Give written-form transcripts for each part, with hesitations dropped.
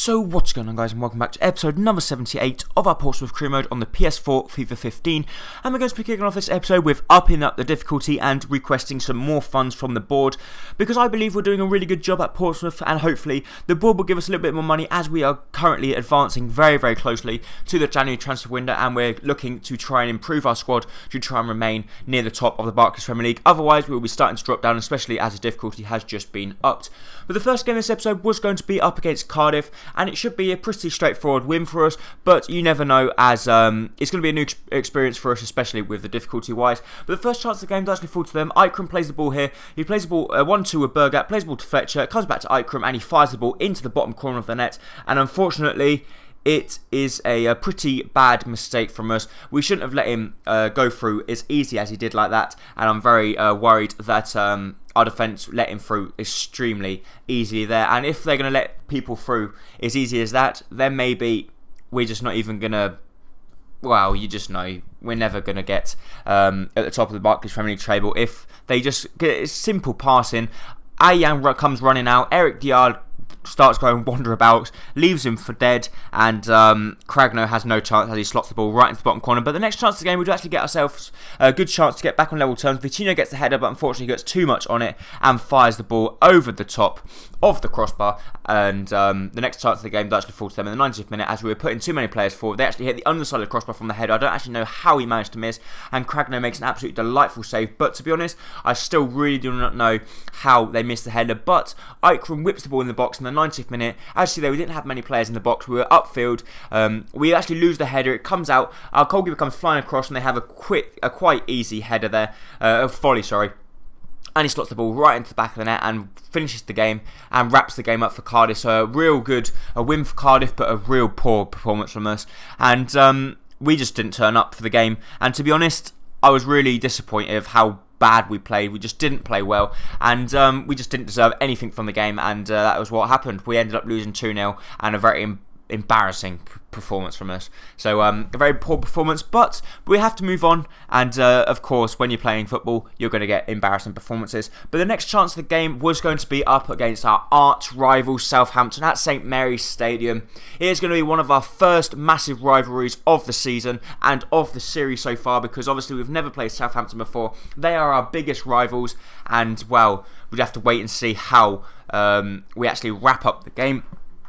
So what's going on, guys, and welcome back to episode number 78 of our Porstmouth crew mode on the PS4 FIFA 15, and we're going to be kicking off this episode with upping up the difficulty and requesting some more funds from the board, because I believe we're doing a really good job at Portsmouth, and hopefully the board will give us a little bit more money as we are currently advancing very closely to the January transfer window, and we're looking to try and improve our squad to try and remain near the top of the Barclays Premier League. Otherwise we will be starting to drop down, especially as the difficulty has just been upped. But the first game of this episode was going to be up against Cardiff, and it should be a pretty straightforward win for us, but you never know, as it's going to be a new experience for us, especially with the difficulty wise. But the first chance of the game does actually fall to them. Ikram plays the ball here. He plays the ball 1-2 with Bergat, plays the ball to Fletcher, comes back to Ikram, and he fires the ball into the bottom corner of the net, and unfortunately it is a pretty bad mistake from us. We shouldn't have let him go through as easy as he did like that, and I'm very worried that our defence let him through extremely easily there. And if they're going to let people through as easy as that, then maybe we're just not even going to... Well, you just know we're never going to get at the top of the Barclays Premier League table if they just get a simple passing. Ayan comes running out, Eric Diard starts going wander-about, leaves him for dead, and Cragno has no chance as he slots the ball right into the bottom corner. But the next chance of the game, we do actually get ourselves a good chance to get back on level terms. Vitinho gets the header, but unfortunately gets too much on it and fires the ball over the top of the crossbar. And the next chance of the game does actually fall to them in the 90th minute, as we were putting too many players forward. They actually hit the underside of the crossbar from the header. I don't actually know how he managed to miss, and Cragno makes an absolutely delightful save. But to be honest, I still really do not know how they missed the header. But Ikram whips the ball in the box in the 90th minute. Actually, though, we didn't have many players in the box. We were upfield. We actually lose the header. It comes out. Our goalkeeper comes flying across, and they have a quite easy header there. A volley, sorry. And he slots the ball right into the back of the net and finishes the game and wraps the game up for Cardiff. So a real good win for Cardiff, but a real poor performance from us. And we just didn't turn up for the game. And to be honest, I was really disappointed of how bad we played. We just didn't play well, and we just didn't deserve anything from the game, and that was what happened. We ended up losing 2-0, and a very embarrassing performance from us. So a very poor performance, but we have to move on, and of course when you're playing football you're going to get embarrassing performances. But the next chance of the game was going to be up against our arch rival Southampton at St Mary's Stadium. It is going to be one of our first massive rivalries of the season and of the series so far, because obviously we've never played Southampton before. They are our biggest rivals, and well, we'd have to wait and see how we actually wrap up the game.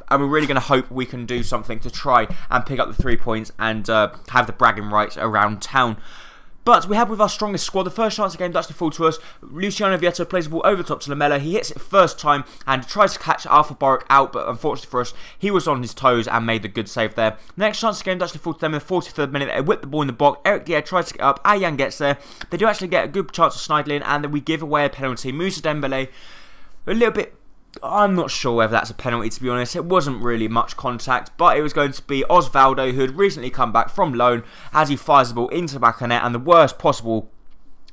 And we're really going to hope we can do something to try and pick up the 3 points and have the bragging rights around town. But we have with our strongest squad. The first chance of the game does actually fall to us. Luciano Vietto plays the ball over the top to Lamella. He hits it first time and tries to catch Alpha Boric out, but unfortunately for us, he was on his toes and made the good save there. The next chance of the game does actually fall to them in the 43rd minute. They whip the ball in the box. Eric Dier tries to get up. Ayan gets there. They do actually get a good chance of snidling, and then we give away a penalty. Moussa Dembele, a little bit... I'm not sure whether that's a penalty, to be honest. It wasn't really much contact, but it was going to be Osvaldo, who had recently come back from loan, as he fires the ball into the back of the net, and the worst possible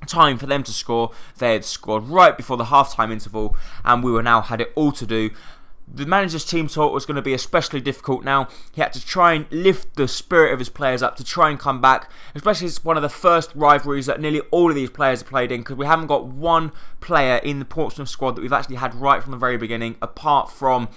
time for them to score. They had scored right before the half-time interval, and we were now had it all to do. The manager's team talk was going to be especially difficult now. He had to try and lift the spirit of his players up to try and come back, especially as it's one of the first rivalries that nearly all of these players have played in, because we haven't got one player in the Portsmouth squad that we've actually had right from the very beginning, apart from,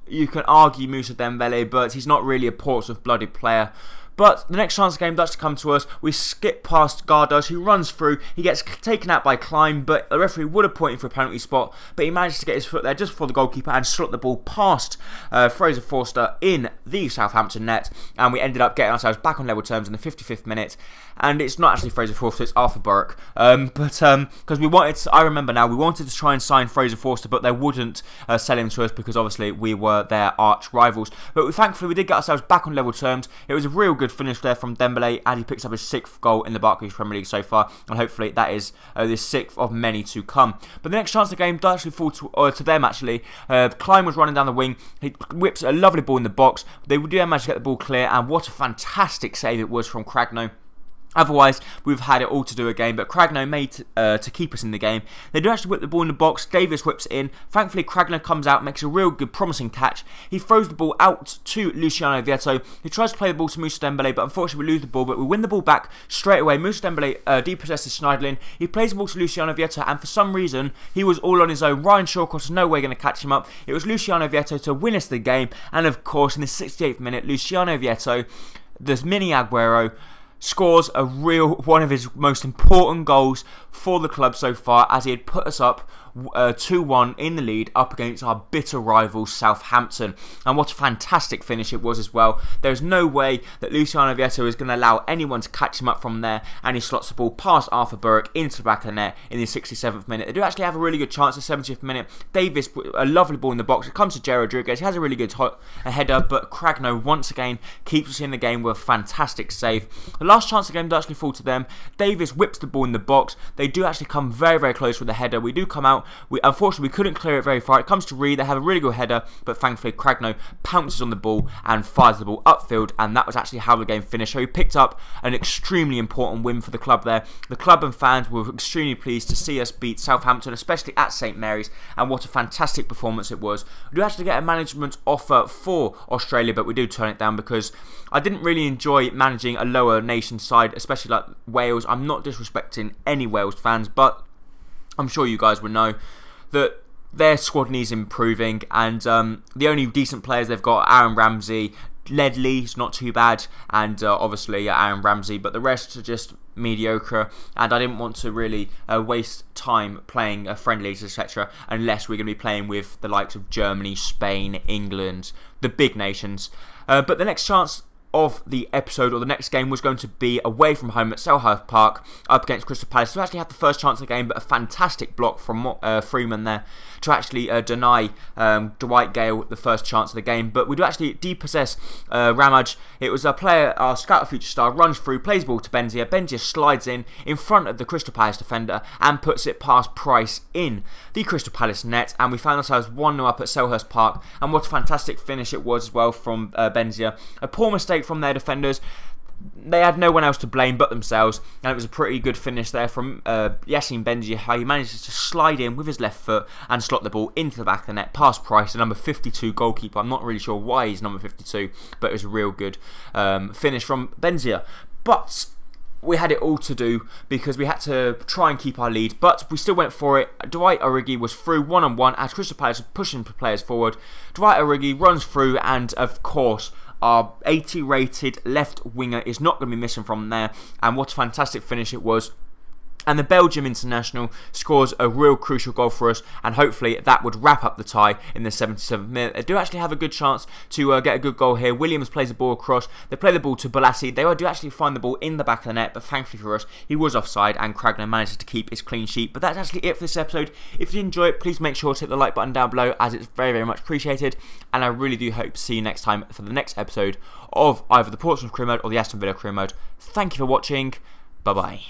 you can argue, Moussa Dembele, but he's not really a Portsmouth-blooded player. But the next chance of the game does come to us. We skip past Gardos, who runs through. He gets taken out by Klein, but the referee would have pointed for a penalty spot. But he manages to get his foot there just before the goalkeeper and slot the ball past Fraser Forster in the Southampton net. And we ended up getting ourselves back on level terms in the 55th minute. And it's not actually Fraser Forster, it's Arthur Boric. Because we wanted to, I remember now, we wanted to try and sign Fraser Forster, but they wouldn't sell him to us because obviously we were their arch rivals. But thankfully we did get ourselves back on level terms. It was a real good finish there from Dembele, and he picks up his 6th goal in the Barclays Premier League so far, and hopefully that is the 6th of many to come. But the next chance of the game does actually fall to them actually. Klein was running down the wing, he whips a lovely ball in the box. They do manage to get the ball clear, and what a fantastic save it was from Cragno. Otherwise, we've had it all to do again, but Cragno made to keep us in the game. They do actually whip the ball in the box. Davis whips it in. Thankfully, Cragno comes out, makes a real good, promising catch. He throws the ball out to Luciano Vietto, who tries to play the ball to Moussa Dembele, but unfortunately we lose the ball, but we win the ball back straight away. Moussa Dembele depossesses Schneiderlin. He plays the ball to Luciano Vietto, and for some reason, he was all on his own. Ryan Shawcross was no way going to catch him up. It was Luciano Vietto to win us the game, and of course, in the 68th minute, Luciano Vietto, the mini Aguero, scores one of his most important goals for the club so far, as he had put us up 2-1 in the lead up against our bitter rival Southampton. And what a fantastic finish it was as well. There's no way that Luciano Vietto is going to allow anyone to catch him up from there, and he slots the ball past Arthur Burke into the back of the net in the 67th minute. They do actually have a really good chance at the 70th minute. Davis, a lovely ball in the box. It comes to Jared Rodriguez. He has a really good header, but Cragno once again keeps us in the game with a fantastic save. The last chance of the game does actually fall to them. Davis whips the ball in the box. They do actually come very, very close with the header. We do come out. Unfortunately, we couldn't clear it very far. It comes to Reed. They have a really good header, but thankfully Cragno pounces on the ball and fires the ball upfield, and that was actually how the game finished. So he picked up an extremely important win for the club there. The club and fans were extremely pleased to see us beat Southampton, especially at St Mary's, and what a fantastic performance it was. We do actually get a management offer for Australia, but we do turn it down because I didn't really enjoy managing a lower nation side, especially like Wales. I'm not disrespecting any Wales fans, but I'm sure you guys would know that their squad needs improving, and the only decent players they've got are Aaron Ramsey, Ledley's not too bad, and obviously Aaron Ramsey, but the rest are just mediocre, and I didn't want to really waste time playing friendlies, etc., unless we're going to be playing with the likes of Germany, Spain, England, the big nations. But the next chance of the episode, or the next game, was going to be away from home at Selhurst Park up against Crystal Palace. So we actually had the first chance of the game, but a fantastic block from Freeman there to actually deny Dwight Gale the first chance of the game. But we do actually depossess Ramaj. It was a player, our Scout Future Star, runs through, plays ball to Benzia. Benzia slides in front of the Crystal Palace defender and puts it past Price in the Crystal Palace net, and we found ourselves 1-0 up at Selhurst Park. And what a fantastic finish it was as well from Benzia. A poor mistake from their defenders. They had no one else to blame but themselves, and it was a pretty good finish there from Yassine Benji, how he manages to slide in with his left foot and slot the ball into the back of the net past Price, the number 52 goalkeeper. I'm not really sure why he's number 52, but it was a real good finish from Benzia. But we had it all to do because we had to try and keep our lead, but we still went for it. Dwight Origi was through one-on-one as Crystal Palace were pushing players forward. Dwight Origi runs through, and of course our 80 rated left winger is not going to be missing from there, and what a fantastic finish it was. And the Belgium international scores a real crucial goal for us, and hopefully that would wrap up the tie in the 77th minute. They do actually have a good chance to get a good goal here. Williams plays the ball across. They play the ball to Balassi. They do actually find the ball in the back of the net, but thankfully for us, he was offside, and Cragno manages to keep his clean sheet. But that's actually it for this episode. If you enjoy it, please make sure to hit the like button down below, as it's very, very much appreciated. And I really do hope to see you next time for the next episode of either the Portsmouth Career Mode or the Aston Villa Career Mode. Thank you for watching. Bye-bye.